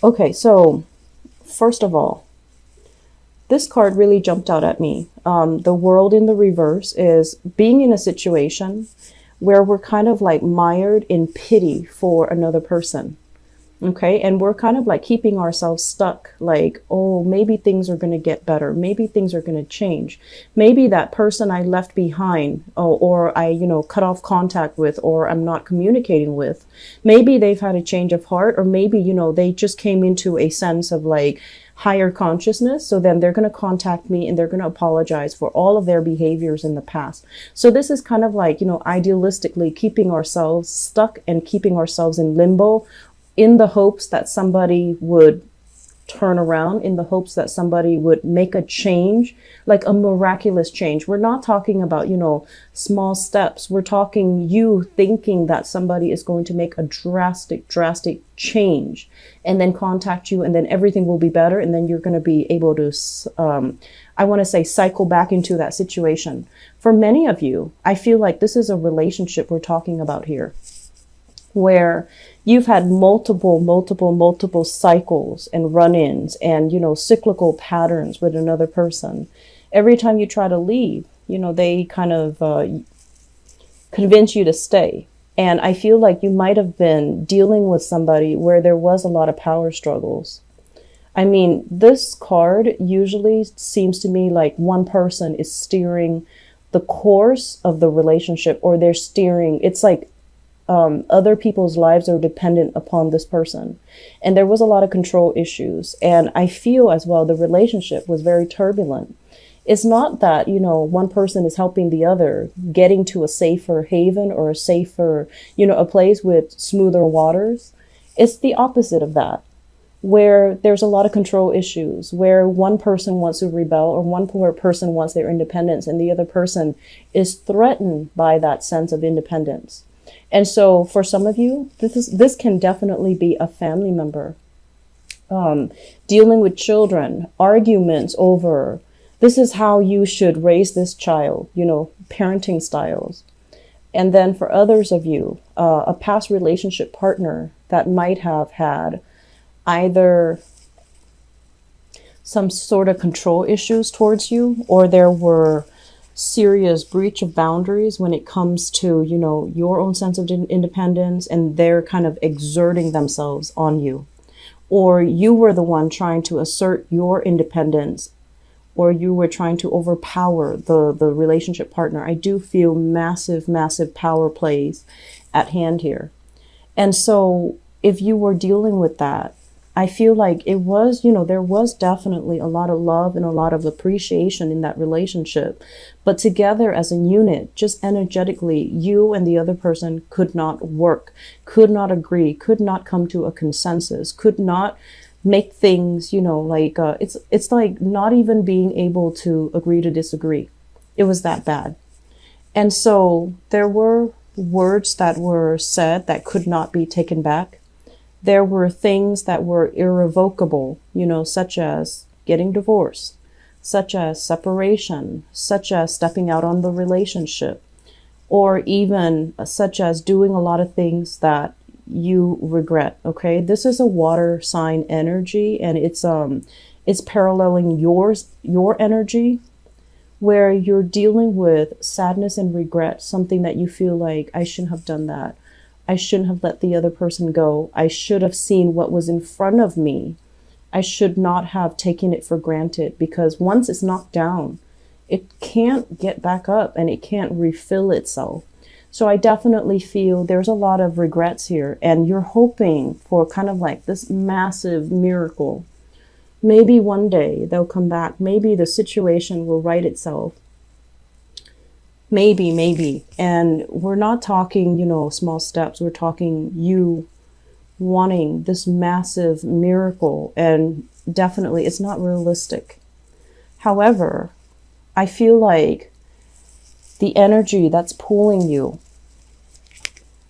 Okay, so first of all, this card really jumped out at me. The world in the reverse is being in a situation where we're kind of like mired in pity for another person. Okay, and we're kind of like keeping ourselves stuck, like, oh, maybe things are going to get better. Maybe things are going to change. Maybe that person I left behind, or I, cut off contact with, or I'm not communicating with, maybe they've had a change of heart, or maybe, they just came into a sense of like higher consciousness. So then they're going to contact me and they're going to apologize for all of their behaviors in the past. So this is kind of like, idealistically keeping ourselves stuck and keeping ourselves in limbo, in the hopes that somebody would turn around, in the hopes that somebody would make a change, like a miraculous change. We're not talking about, small steps. We're talking you thinking that somebody is going to make a drastic change and then contact you, and then everything will be better. And then you're going to be able to, I want to say, cycle back into that situation. For many of you, I feel like this is a relationship we're talking about here, where you've had multiple cycles and run-ins and, cyclical patterns with another person. Every time you try to leave, they kind of convince you to stay. And I feel like you might have been dealing with somebody where there was a lot of power struggles. I mean, this card usually seems to me like one person is steering the course of the relationship, or they're steering, it's like other people's lives are dependent upon this person. And there was a lot of control issues. And I feel as well the relationship was very turbulent. It's not that, one person is helping the other getting to a safer haven or a safer, a place with smoother waters. It's the opposite of that, where there's a lot of control issues, where one person wants to rebel or one person wants their independence and the other person is threatened by that sense of independence. And so for some of you, this can definitely be a family member, dealing with children, arguments over, this is how you should raise this child, parenting styles. And then for others of you, a past relationship partner that might have had either some sort of control issues towards you, or there were serious breach of boundaries when it comes to, your own sense of independence, and they're kind of exerting themselves on you. Or you were the one trying to assert your independence, or you were trying to overpower the relationship partner. I do feel massive power plays at hand here. And so if you were dealing with that, I feel like it was, there was definitely a lot of love and a lot of appreciation in that relationship. But together as a unit, just energetically, you and the other person could not work, could not agree, could not come to a consensus, could not make things, it's like not even being able to agree to disagree. It was that bad. And so there were words that were said that could not be taken back. There were things that were irrevocable, such as getting divorced, such as separation, such as stepping out on the relationship, or even such as doing a lot of things that you regret. Okay, this is a water sign energy, and it's paralleling your energy, where you're dealing with sadness and regret, something that you feel like, I shouldn't have done that. I shouldn't have let the other person go. I should have seen what was in front of me. I should not have taken it for granted, because once it's knocked down, it can't get back up and it can't refill itself. So I definitely feel there's a lot of regrets here, and you're hoping for kind of like this massive miracle. Maybe one day they'll come back. Maybe the situation will right itself. Maybe. And we're not talking, small steps. We're talking you wanting this massive miracle, and definitely it's not realistic. However, I feel like the energy that's pulling you,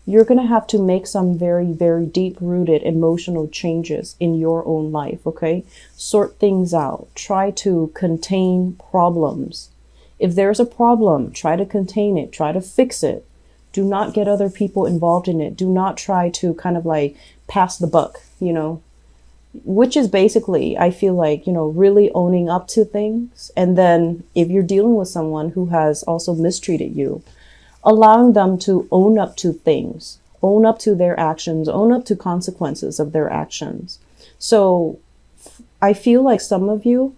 you're going to have to make some very deep-rooted emotional changes in your own life, okay? Sort things out. Try to contain problems. If there's a problem, try to contain it. Try to fix it. Do not get other people involved in it. Do not try to kind of like pass the buck, which is basically, I feel like, you know, really owning up to things. And then if you're dealing with someone who has also mistreated you, allowing them to own up to things, own up to their actions, own up to consequences of their actions. So I feel like some of you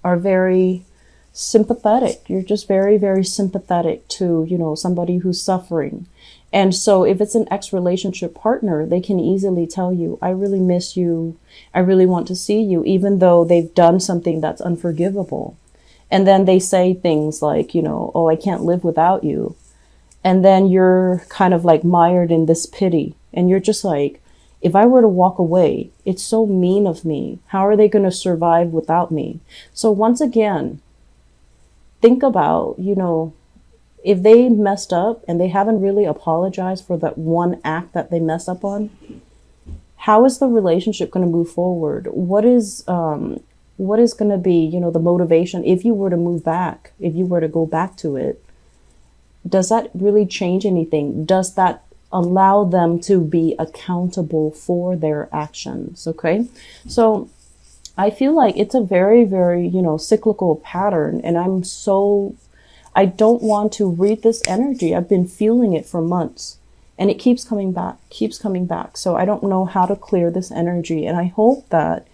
are very sympathetic. You're just very, very sympathetic to, you know, somebody who's suffering. And so if it's an ex-relationship partner, they can easily tell you, I really miss you. I really want to see you, even though they've done something that's unforgivable. And then they say things like, you know, oh, I can't live without you. And then you're kind of like mired in this pity. And you're just like, if I were to walk away, it's so mean of me. How are they going to survive without me? So once again, think about, you know, if they messed up and they haven't really apologized for that one act that they messed up on, how is the relationship going to move forward? What is going to be, you know, the motivation if you were to move back, if you were to go back to it? Does that really change anything? Does that allow them to be accountable for their actions? Okay. So I feel like it's a very, very, you know, cyclical pattern. And I don't want to read this energy. I've been feeling it for months and it keeps coming back, keeps coming back. So I don't know how to clear this energy. And I hope that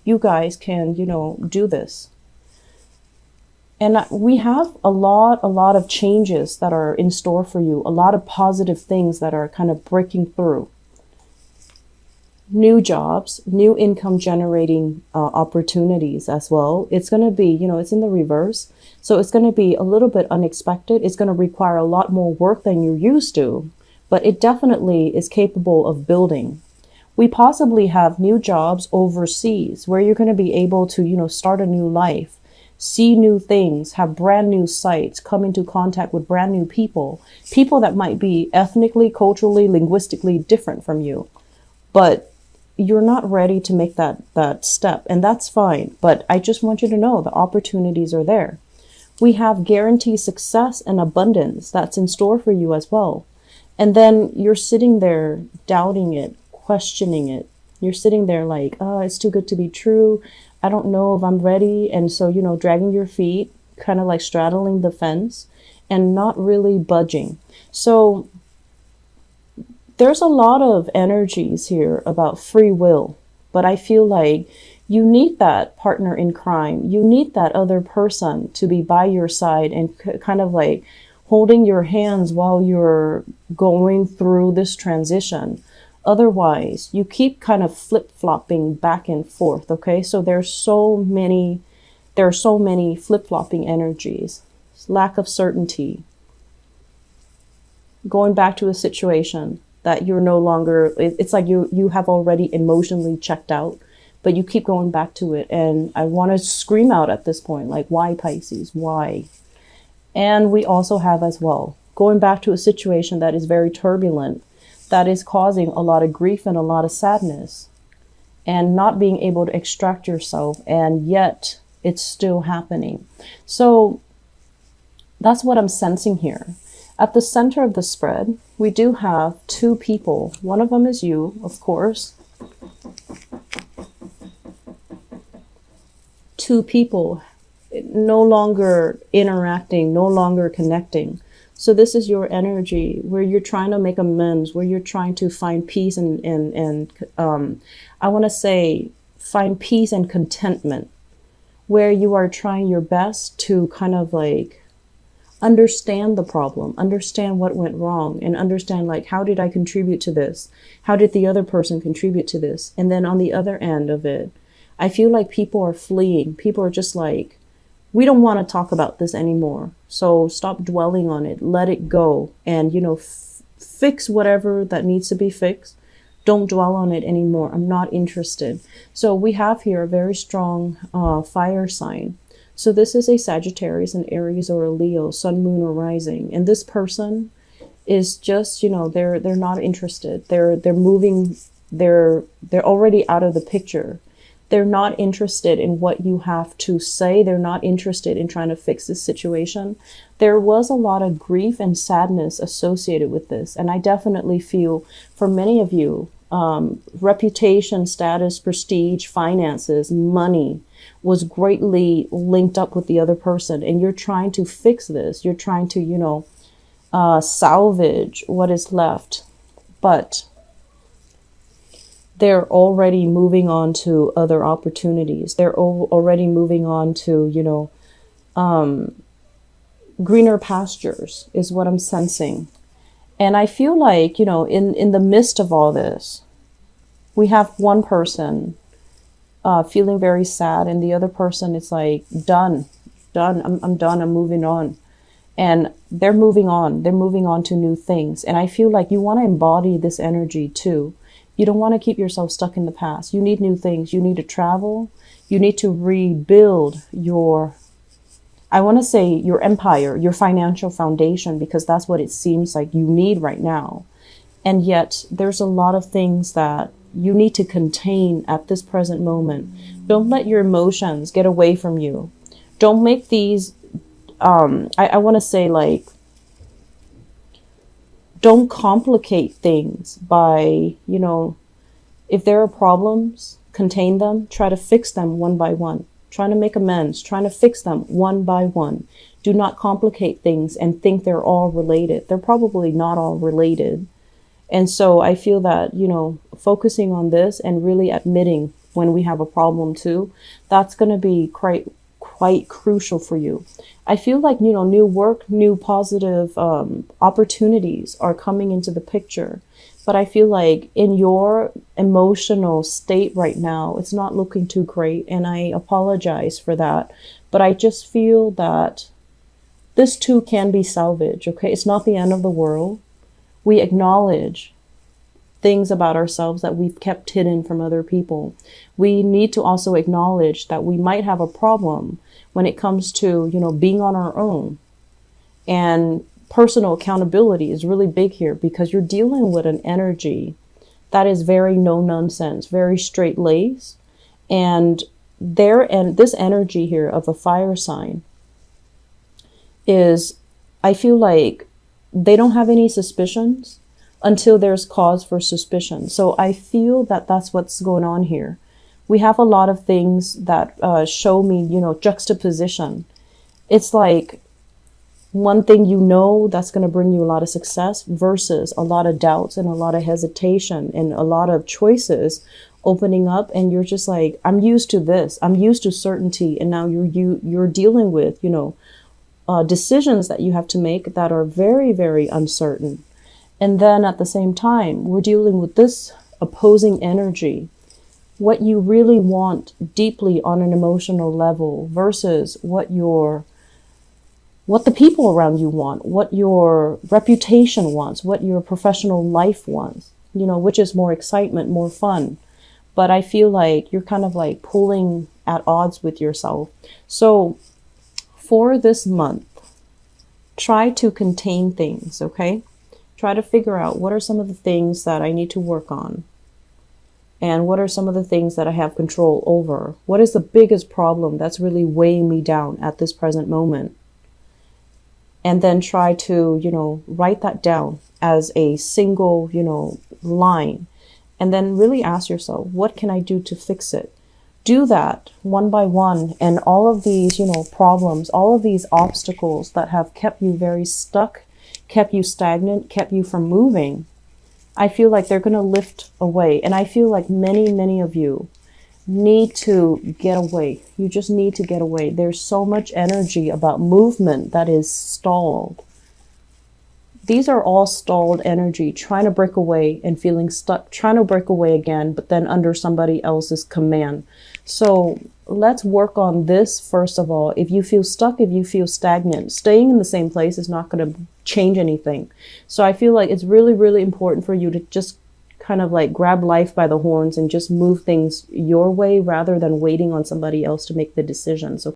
you guys can, you know, do this. And we have a lot of changes that are in store for you. A lot of positive things that are kind of breaking through. New jobs, new income generating opportunities as well. It's going to be, you know, it's in the reverse. So it's going to be a little bit unexpected. It's going to require a lot more work than you're used to, but it definitely is capable of building. We possibly have new jobs overseas where you're going to be able to, you know, start a new life, see new things, have brand new sites, come into contact with brand new people that might be ethnically, culturally, linguistically different from you. But you're not ready to make that step, and that's fine. But I just want you to know the opportunities are there. We have guaranteed success and abundance that's in store for you as well. And then you're sitting there doubting it, questioning it. You're sitting there like, oh, it's too good to be true. I don't know if I'm ready. And so, you know, dragging your feet, kind of like straddling the fence and not really budging. So there's a lot of energies here about free will, but I feel like you need that partner in crime. You need that other person to be by your side and kind of like holding your hands while you're going through this transition. Otherwise, you keep kind of flip-flopping back and forth, okay? So there are so many flip-flopping energies. Lack of certainty. Going back to a situation that you're no longer, it's like you have already emotionally checked out, but you keep going back to it. And I want to scream out at this point, like, why, Pisces? Why? And we also have as well, going back to a situation that is very turbulent, that is causing a lot of grief and a lot of sadness, and not being able to extract yourself, and yet it's still happening. So that's what I'm sensing here. At the center of the spread, we do have two people. One of them is you, of course. Two people no longer interacting, no longer connecting. So this is your energy where you're trying to make amends, where you're trying to find peace and I want to say find peace and contentment, where you are trying your best to kind of like understand the problem, understand what went wrong, and understand like, how did I contribute to this? How did the other person contribute to this? And then on the other end of it, I feel like people are fleeing. People are just like, we don't want to talk about this anymore. So stop dwelling on it. Let it go. And, you know, fix whatever that needs to be fixed. Don't dwell on it anymore. I'm not interested. So we have here a very strong fire sign. So this is a Sagittarius, an Aries, or a Leo, Sun, Moon, or Rising. And this person is just, you know, they're not interested. They're moving. They're already out of the picture. They're not interested in what you have to say. They're not interested in trying to fix this situation. There was a lot of grief and sadness associated with this. And I definitely feel for many of you, reputation, status, prestige, finances, money was greatly linked up with the other person, and you're trying to fix this. You're trying to, you know, salvage what is left, but they're already moving on to other opportunities. They're already moving on to, you know, greener pastures is what I'm sensing. And I feel like, you know, in the midst of all this, we have one person feeling very sad, and the other person is like, done, I'm done, I'm moving on. And they're moving on. They're moving on to new things. And I feel like you want to embody this energy too. You don't want to keep yourself stuck in the past. You need new things. You need to travel. You need to rebuild your, I want to say your empire, your financial foundation, because that's what it seems like you need right now. And yet there's a lot of things that you need to contain at this present moment. Don't let your emotions get away from you. Don't make these, I want to say, like, don't complicate things by, you know, if there are problems, contain them, try to fix them one by one, trying to make amends, trying to fix them one by one. Do not complicate things and think they're all related. They're probably not all related. And so I feel that, you know, focusing on this and really admitting when we have a problem too, that's going to be quite crucial for you. I feel like, you know, new work, new positive opportunities are coming into the picture. But I feel like in your emotional state right now, it's not looking too great. And I apologize for that. But I just feel that this too can be salvaged. Okay, it's not the end of the world. We acknowledge things about ourselves that we've kept hidden from other people. We need to also acknowledge that we might have a problem when it comes to, you know, being on our own. And personal accountability is really big here, because you're dealing with an energy that is very no nonsense, very straight laced. And this energy here of a fire sign is, I feel like they don't have any suspicions until there's cause for suspicion. So I feel that that's what's going on here. We have a lot of things that show me, you know, juxtaposition. It's like one thing, you know, that's going to bring you a lot of success versus a lot of doubts and a lot of hesitation and a lot of choices opening up. And you're just like, I'm used to this. I'm used to certainty. And now you're dealing with, you know, decisions that you have to make that are very, very uncertain. And then at the same time, we're dealing with this opposing energy, what you really want deeply on an emotional level versus what the people around you want, what your reputation wants, what your professional life wants, you know, which is more excitement, more fun. But I feel like you're kind of like pulling at odds with yourself. So for this month, try to contain things, okay? Try to figure out what are some of the things that I need to work on. And what are some of the things that I have control over? What is the biggest problem that's really weighing me down at this present moment? And then try to, you know, write that down as a single, you know, line. And then really ask yourself, what can I do to fix it? Do that one by one. And all of these, you know, problems, all of these obstacles that have kept you very stuck, kept you stagnant, kept you from moving, I feel like they're going to lift away. And I feel like many of you need to get away. You just need to get away. There's so much energy about movement that is stalled. These are all stalled energy, trying to break away and feeling stuck, trying to break away again, but then under somebody else's command. So let's work on this first of all. If you feel stuck, if you feel stagnant, staying in the same place is not going to change anything. So I feel like it's really important for you to just kind of like grab life by the horns and just move things your way rather than waiting on somebody else to make the decisions.